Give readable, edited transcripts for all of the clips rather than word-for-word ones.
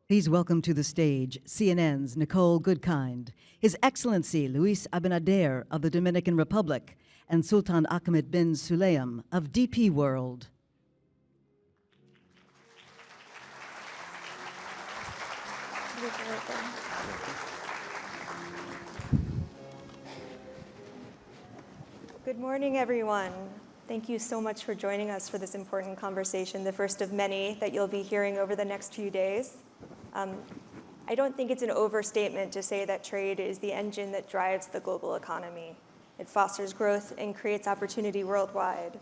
Please welcome to the stage CNN's Nicole Goodkind, His Excellency Luis Abinader of the Dominican Republic, and Sultan Ahmed bin Sulayem of DP World. Good morning, everyone. Thank you so much for joining us for this important conversation, the first of many that you'll be hearing over the next few days. I don't think it's an overstatement to say that trade is the engine that drives the global economy. It fosters growth and creates opportunity worldwide.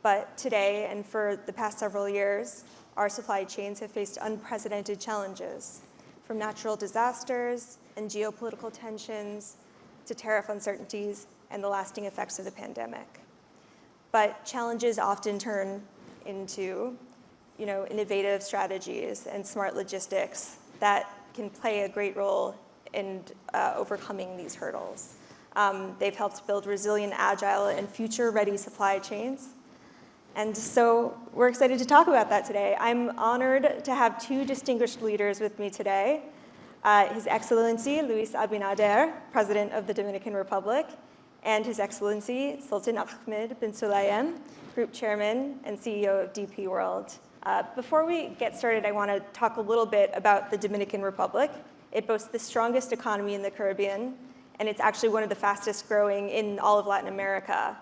But today, and for the past several years, our supply chains have faced unprecedented challenges, from natural disasters and geopolitical tensions to tariff uncertainties and the lasting effects of the pandemic. But challenges often turn into innovative strategies and smart logistics that can play a great role in overcoming these hurdles. They've helped build resilient, agile, and future-ready supply chains. And so we're excited to talk about that today. I'm honored to have two distinguished leaders with me today. His Excellency Luis Abinader, President of the Dominican Republic, and His Excellency Sultan Ahmed bin Sulayem, Group Chairman and CEO of DP World. Before we get started, I want to talk a little bit about the Dominican Republic. It boasts the strongest economy in the Caribbean, and it's actually one of the fastest growing in all of Latin America.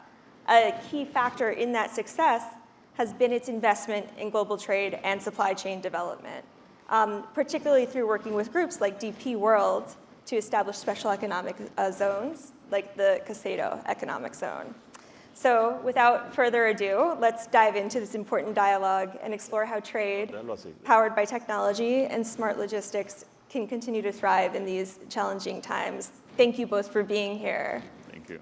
A key factor in that success has been its investment in global trade and supply chain development, particularly through working with groups like DP World to establish special economic zones, like the Casado Economic Zone. So without further ado, let's dive into this important dialogue and explore how trade, powered by technology and smart logistics, can continue to thrive in these challenging times. Thank you both for being here. Thank you.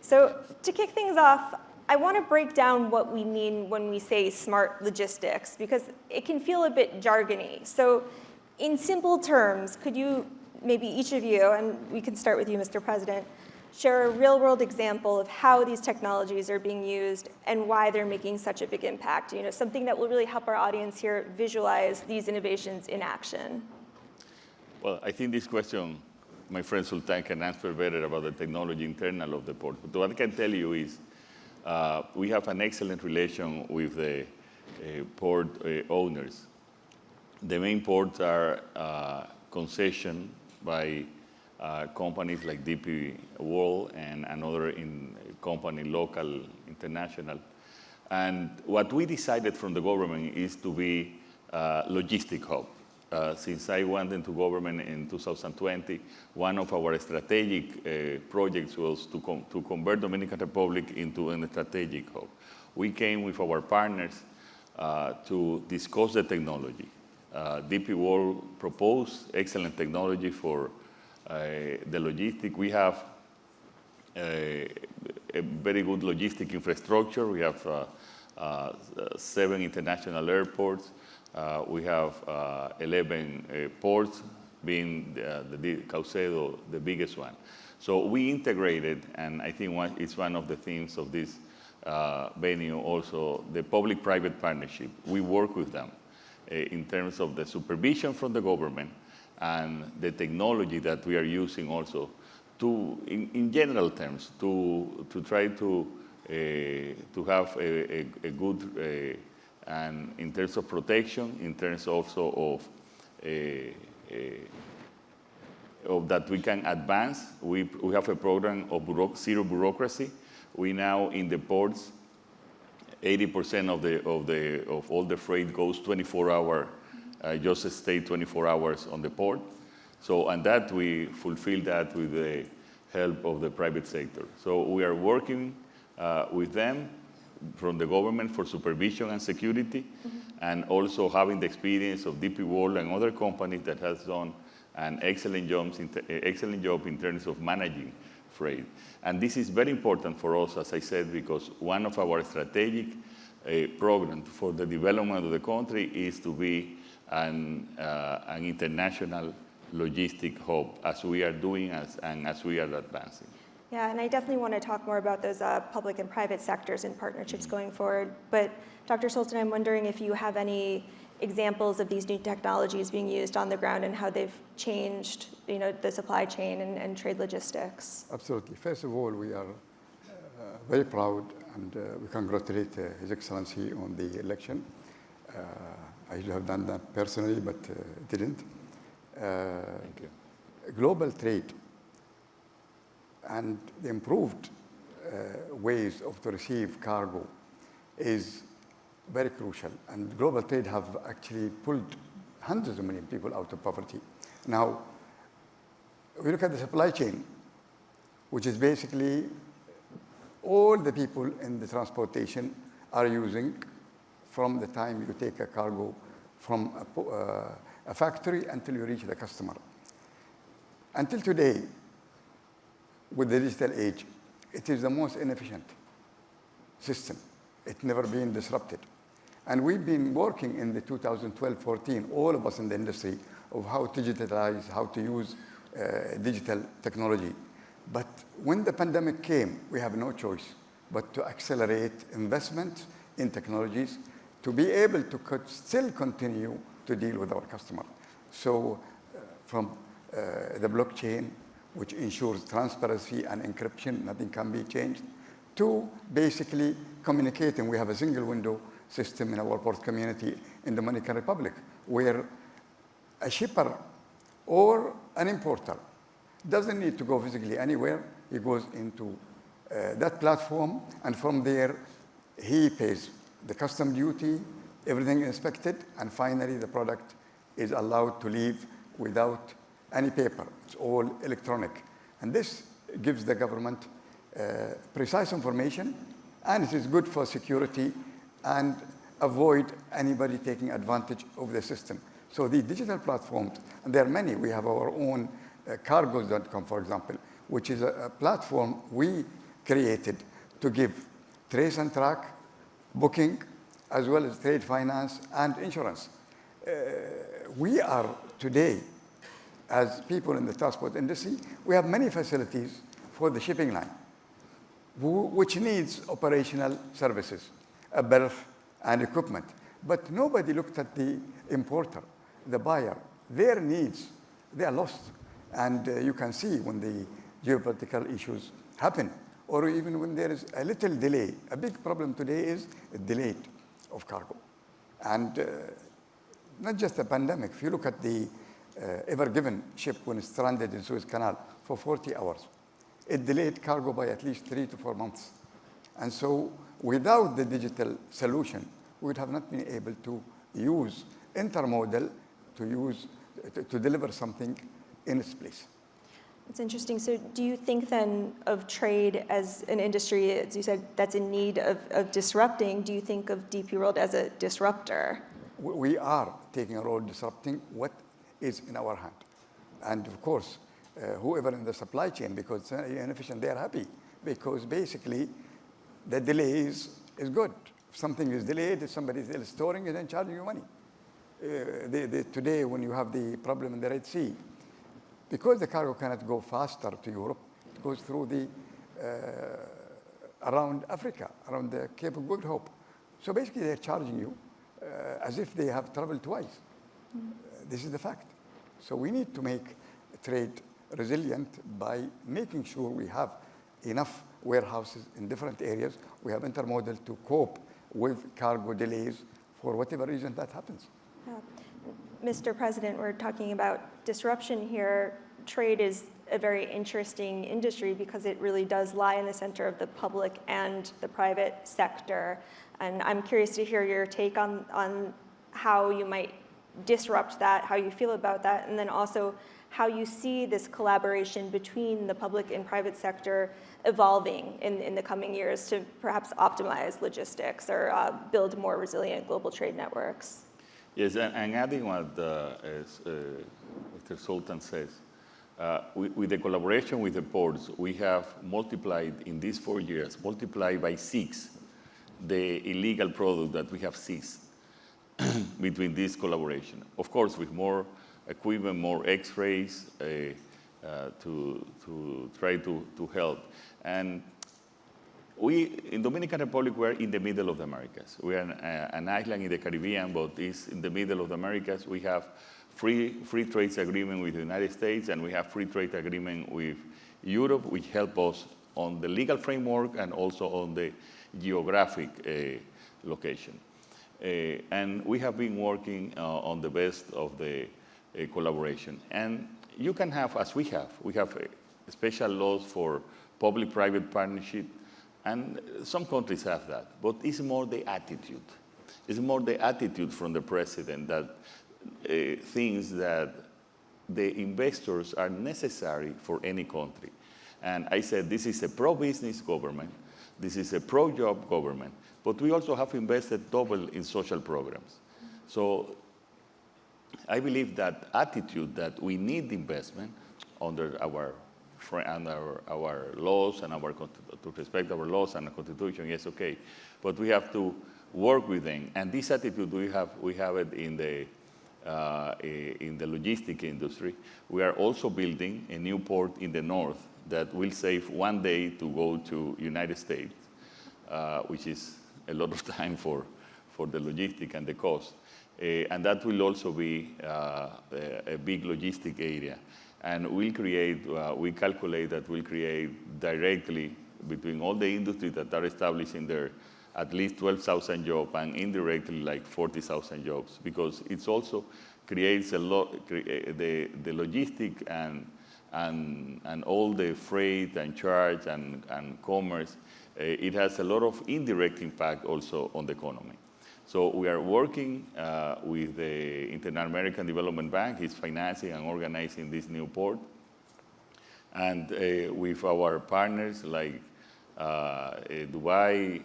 So to kick things off, I want to break down what we mean when we say smart logistics, because it can feel a bit jargony. So in simple terms, could you, maybe each of you, and we can start with you, Mr. President, share a real-world example of how these technologies are being used and why they're making such a big impact, something that will really help our audience here visualize these innovations in action. Well, I think this question, my friend Sultan can answer better about the technology internal of the port. But what I can tell you is we have an excellent relation with the port owners. The main ports are concessioned by companies like DP World and another company, local, international. And what we decided from the government is to be a logistic hub. Since I went into government in 2020, one of our strategic projects was to convert Dominican Republic into a strategic hub. We came with our partners to discuss the technology. DP World proposed excellent technology for the logistic. We have a very good logistic infrastructure. We have 7 international airports. We have 11 ports, being the Caucedo, the biggest one. So we integrated, and I think it's one of the themes of this venue also, the public-private partnership. We work with them in terms of the supervision from the government and the technology that we are using also to, in general terms, to try to have a good, and in terms of protection, in terms also of that we can advance. We have a program of zero bureaucracy. We now in the ports, 80% of all the freight goes 24-hour. Just stay 24 hours on the port. So, and that we fulfill that with the help of the private sector. So we are working with them from the government for supervision and security, and also having the experience of DP World and other companies that has done an excellent job in terms of managing freight. And this is very important for us, as I said, because one of our strategic programs for the development of the country is to be an international logistic hub, as we are doing and as we are advancing. Yeah, and I definitely want to talk more about those public and private sectors and partnerships going forward. But Dr. Sultan, I'm wondering if you have any examples of these new technologies being used on the ground and how they've changed, the supply chain and trade logistics. Absolutely. First of all, we are very proud and we congratulate His Excellency on the election. I should have done that personally, but didn't. Thank you. Global trade and the improved ways to receive cargo is very crucial. And global trade have actually pulled hundreds of million people out of poverty. Now, we look at the supply chain, which is basically all the people in the transportation are using from the time you take a cargo from a factory until you reach the customer. Until today, with the digital age, it is the most inefficient system. It's never been disrupted. And we've been working in the 2012-14, all of us in the industry, of how to digitalize, how to use digital technology. But when the pandemic came, we have no choice but to accelerate investment in technologies to be able to still continue to deal with our customer. So from the blockchain, which ensures transparency and encryption, nothing can be changed, to basically communicating. We have a single window system in our port community in the Dominican Republic, where a shipper or an importer doesn't need to go physically anywhere. He goes into that platform, and from there, he pays the custom duty, everything inspected, and finally the product is allowed to leave without any paper. It's all electronic. And this gives the government precise information, and it is good for security and avoid anybody taking advantage of the system. So the digital platforms, and there are many. We have our own cargos.com, for example, which is a platform we created to give trace and track, booking, as well as trade finance and insurance. We are today, as people in the transport industry, we have many facilities for the shipping line, which needs operational services, a berth and equipment. But nobody looked at the importer, the buyer. Their needs, they are lost. And you can see when the geopolitical issues happen, or even when there is a little delay. A big problem today is a delay of cargo. And not just a pandemic. If you look at the Ever Given ship when it's stranded in Suez Canal for 40 hours, it delayed cargo by at least 3 to 4 months. And so without the digital solution, we would have not been able to use intermodal to deliver something in its place. It's interesting. So do you think then of trade as an industry, as you said, that's in need of disrupting? Do you think of DP World as a disruptor? We are taking a role disrupting what is in our hand. And of course, whoever in the supply chain, because it's inefficient, they are happy. Because basically, the delay is good. If something is delayed, if somebody is storing it and charging you money. Today, when you have the problem in the Red Sea, because the cargo cannot go faster to Europe, it goes through around Africa, around the Cape of Good Hope. So basically, they're charging you as if they have traveled twice. This is the fact. So we need to make trade resilient by making sure we have enough warehouses in different areas. We have intermodal to cope with cargo delays for whatever reason that happens. Mr. President, we're talking about disruption here. Trade is a very interesting industry because it really does lie in the center of the public and the private sector. And I'm curious to hear your take on how you might disrupt that, how you feel about that, and then also how you see this collaboration between the public and private sector evolving in the coming years to perhaps optimize logistics or build more resilient global trade networks. Yes, and adding what Mr. Sultan says, with the collaboration with the ports, we have multiplied in these 4 years, multiplied by 6 the illegal product that we have seized between this collaboration. Of course, with more equipment, more X-rays to try to help. And We, in Dominican Republic, we're in the middle of the Americas. We are an island in the Caribbean, but it's in the middle of the Americas. We have free trade agreement with the United States, and we have free trade agreement with Europe, which help us on the legal framework and also on the geographic location. And we have been working on the best of the collaboration. And you can have, as we have special laws for public-private partnership, and some countries have that, but it's more the attitude. It's more the attitude from the president that thinks that the investors are necessary for any country. And I said, this is a pro-business government, this is a pro-job government, but we also have invested double in social programs. So I believe that attitude that we need investment under our laws and to respect our laws and the Constitution, yes, okay. But we have to work with them. And this attitude we have it in the logistic industry. We are also building a new port in the north that will save 1 day to go to United States, which is a lot of time for the logistic and the cost. And that will also be a big logistic area. And we'll create, we calculate that we'll create directly between all the industries that are established in there at least 12,000 jobs and indirectly like 40,000 jobs, because it's also creates a lot, the logistic and all the freight and charge and commerce, it has a lot of indirect impact also on the economy. So we are working with the Inter-American Development Bank. He's financing and organizing this new port. And with our partners like Dubai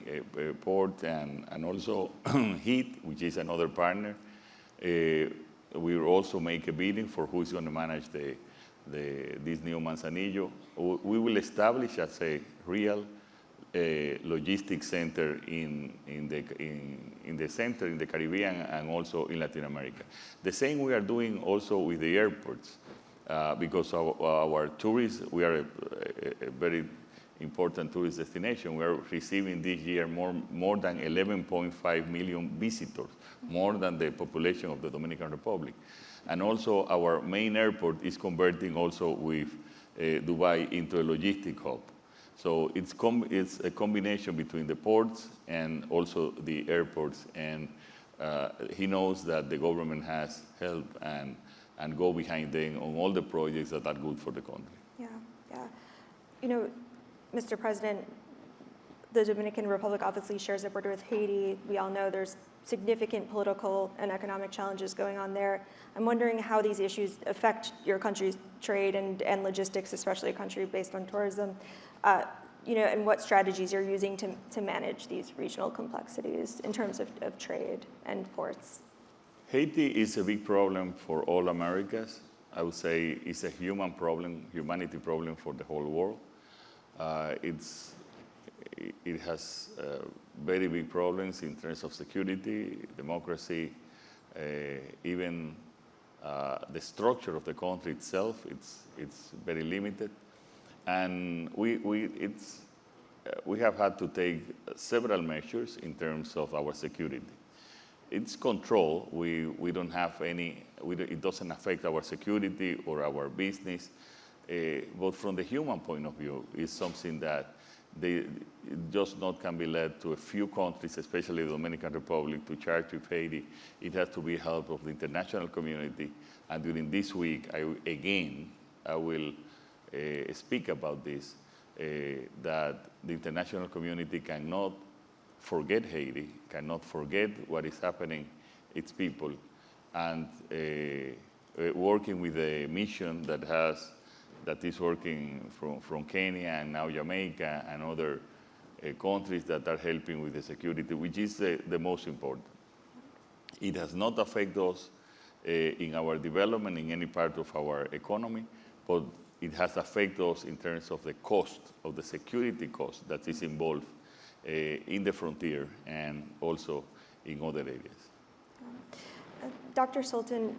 port and also Haiti, which is another partner, we will also make a bidding for who is going to manage this new Manzanillo. We will establish as a real logistics center in the center, in the Caribbean, and also in Latin America. The same we are doing also with the airports, because our tourists, we are a very important tourist destination. We are receiving this year more than 11.5 million visitors, more than the population of the Dominican Republic. And also our main airport is converting also with Dubai into a logistic hub. So it's a combination between the ports and also the airports, and he knows that the government has helped and go behind them on all the projects that are good for the country. Yeah, yeah. You know, Mr. President, the Dominican Republic obviously shares a border with Haiti. We all know there's significant political and economic challenges going on there. I'm wondering how these issues affect your country's trade and logistics, especially a country based on tourism. You know, and what strategies you're using to manage these regional complexities in terms of trade and ports. Haiti is a big problem for all Americas. I would say it's a humanity problem for the whole world. It has very big problems in terms of security, democracy, even the structure of the country itself. It's very limited. And we have had to take several measures in terms of our security. It's control. We don't have any, it doesn't affect our security or our business. But from the human point of view, it's something that it just not can be led to a few countries, especially the Dominican Republic, to charge with Haiti. It has to be help of the international community. And during this week, I will speak about this, that the international community cannot forget Haiti, cannot forget what is happening, its people, and working with a mission that is working from Kenya and now Jamaica and other countries that are helping with the security, which is the most important. It has not affected us in our development in any part of our economy, but it has affected us in terms of the cost, of the security cost that is involved in the frontier and also in other areas. Dr. Sultan,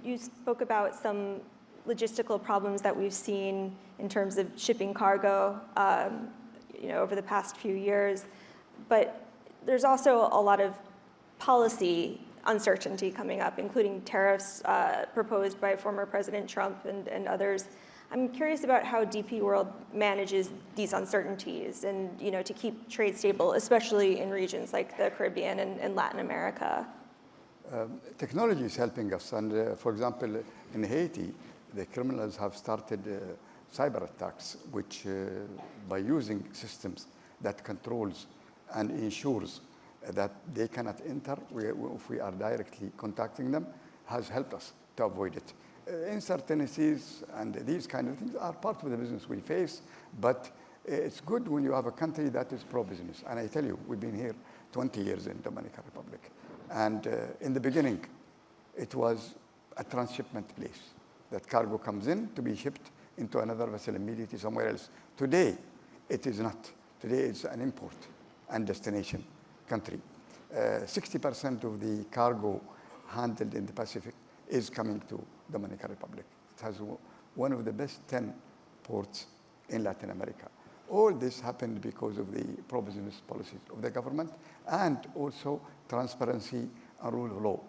you spoke about some logistical problems that we've seen in terms of shipping cargo. over the past few years. But there's also a lot of policy uncertainty coming up, including tariffs proposed by former President Trump and others. I'm curious about how DP World manages these uncertainties and to keep trade stable, especially in regions like the Caribbean and Latin America. Technology is helping us, and for example, in Haiti, the criminals have started cyber attacks, which by using systems that controls and ensures that they cannot enter if we are directly contacting them, has helped us to avoid it. Uncertainties and these kind of things are part of the business we face, but it's good when you have a country that is pro-business. And I tell you, we've been here 20 years in Dominican Republic. And in the beginning, it was a transshipment place. That cargo comes in to be shipped into another vessel immediately somewhere else. Today, it is not. Today, it's an import and destination country. 60% of the cargo handled in the Pacific is coming to Dominican Republic. It has one of the best 10 ports in Latin America. All this happened because of the pro-business policies of the government and also transparency and rule of law,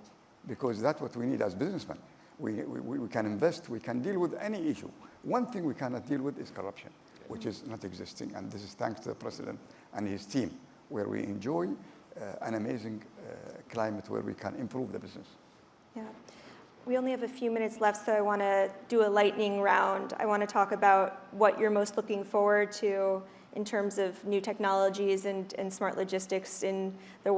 because that's what we need as businessmen. We can invest, we can deal with any issue. One thing we cannot deal with is corruption, which is not existing, and this is thanks to the President and his team, where we enjoy an amazing climate where we can improve the business. Yeah. We only have a few minutes left, so I want to do a lightning round. I want to talk about what you're most looking forward to in terms of new technologies and smart logistics in the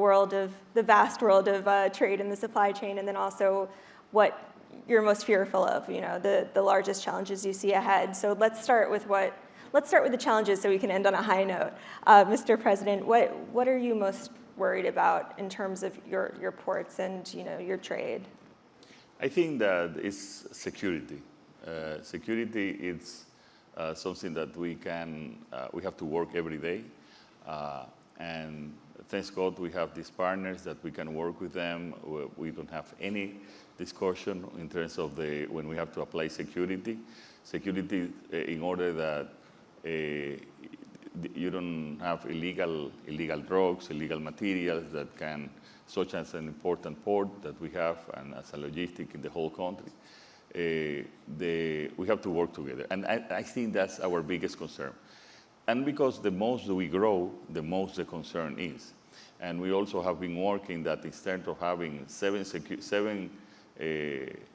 vast world of trade and the supply chain, and then also what you're most fearful of, the largest challenges you see ahead. So let's start with the challenges so we can end on a high note. Mr. President, what are you most worried about in terms of your ports and your trade? I think that it's security. Security is something that we have to work every day. And thanks God we have these partners that we can work with them. We don't have any discussion in terms of when we have to apply security. Security in order that you don't have illegal drugs, illegal materials that can, such as an important port that we have and as a logistic in the whole country. We have to work together. And I think that's our biggest concern. And because the most we grow, the most the concern is. And we also have been working that instead of having seven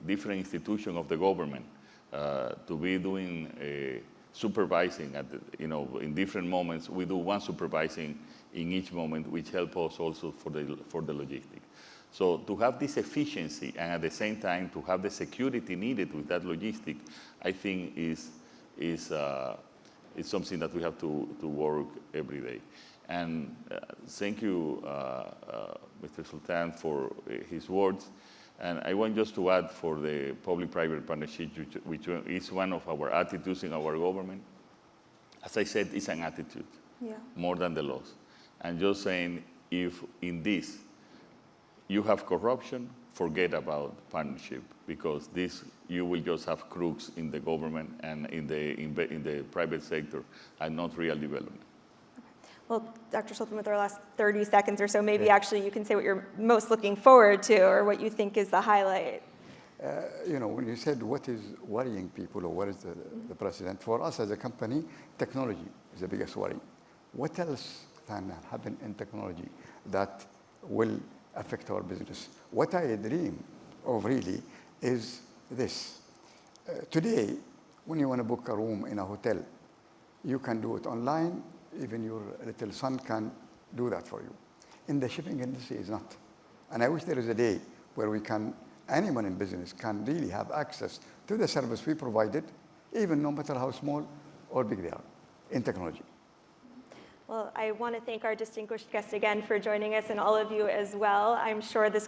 different institutions of the government to be doing supervising in different moments, we do one supervising in each moment, which help us also for the logistics. So to have this efficiency and at the same time to have the security needed with that logistic, I think is something that we have to work every day. And thank you, Mr. Sultan, for his words. And I want just to add for the public-private partnership, which is one of our attitudes in our government. As I said, it's an attitude, more than the laws. And just saying, if in this you have corruption, forget about partnership, because you will just have crooks in the government and in the private sector and not real development. Well, Dr. Sultan, with our last 30 seconds or so, maybe actually you can say what you're most looking forward to or what you think is the highlight. When you said what is worrying people or what is the president, for us as a company, technology is the biggest worry. What else can happen in technology that will affect our business? What I dream of really is this. Today, when you want to book a room in a hotel, you can do it online. Even your little son can do that for you. In the shipping industry, it's not. And I wish there is a day where anyone in business can really have access to the service we provided, even no matter how small or big they are, in technology. Well, I want to thank our distinguished guest again for joining us and all of you as well. I'm sure this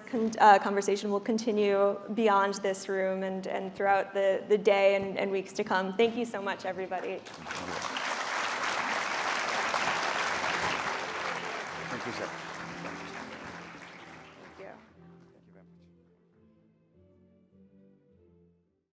conversation will continue beyond this room and throughout the day and weeks to come. Thank you so much, everybody. Thank you, sir.